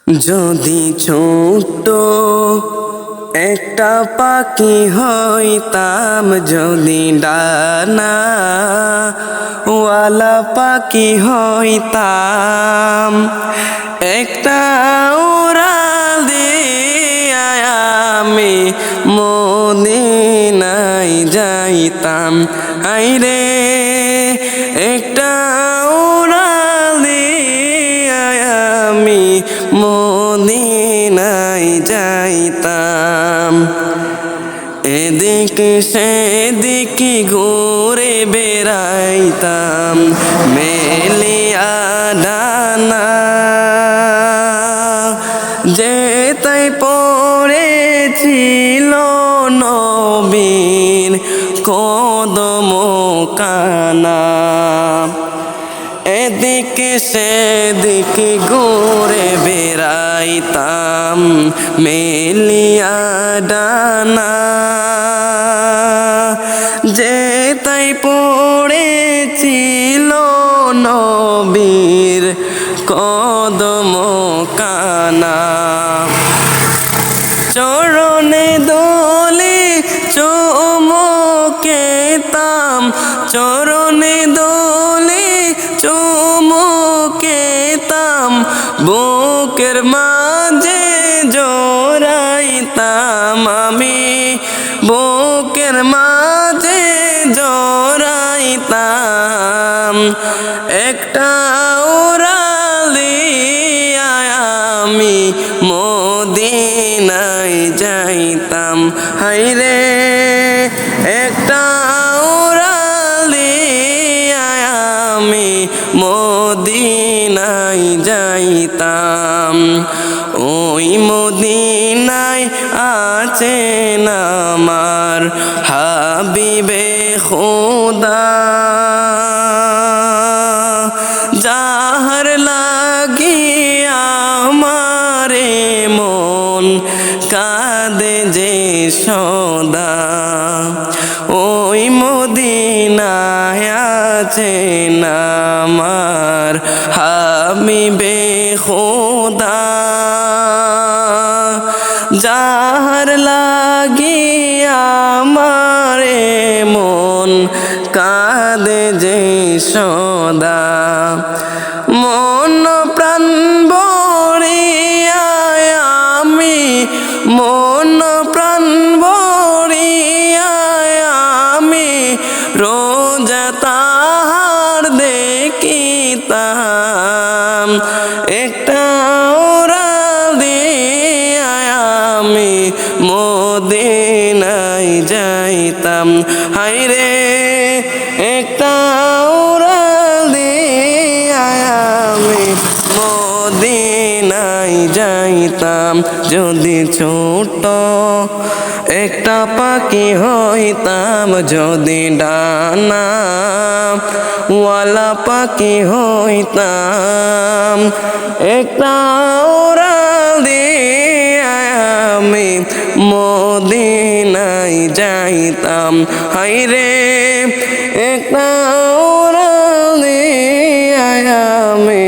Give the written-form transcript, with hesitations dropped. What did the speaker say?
যদি ছোট্ট একটা পাখি হইতাম, যদি ডানা ওয়ালা পাখি হইতাম, একটা উড়াল দিয়া আমি মদিনায় যাইতাম। হায়রে একটা উড়াল দিয়া আমি মদিনায় যাইতাম। এদিকে সেদিকে ঘুরে বেড়াইতাম মেলিয়া ডানা, যেতাই পড়েছিল নবীর কদম কানা। এদিকে সেদিকে ঘুরে বেড়াইতাম মেলিয়া ডানা, যেতাই পড়েছিল নবীর কদম কানা। চরণে দোলে চুমুকেতাম, চরণে দোলে চুমুকেতাম, বুকের মাঝে জড়াইতাম আমি, বুকের মাঝে জড়াইতাম। একটা উড়াল দিয়া আমি মদিনায় যাইতাম। হায়রে একটা উড়াল দিয়া আমি মদিনায় যাইতাম। ওই মদিনায় আছেন আমার হাবিবে খোদা, যাহার লাগিয়া আমারে মন কাঁদে যে সদা। ওই মদিনায় আছেন আমার হাবিবে খোদা, যাহার লাগিয়া আমারে মন কাঁদে যে সদা। মন প্রাণ ভরিয়া আমি, মন প্রাণ ভরিয়া আমি রোজা তাহার দেখিতাম। একটা উড়াল দিয়া আমি মদিনায় যাইতাম। হায়রে একটা উড়াল দিয়া আমি মদিনায় যাইতাম। যদি ছোট একটা পাখি হইতাম, যদি ডানা ওয়ালা পাখি হইতাম, একটা উড়াল দিয়া আমি মদিনায় যাইতাম। হায়রে একটা উড়াল দিয়া আমি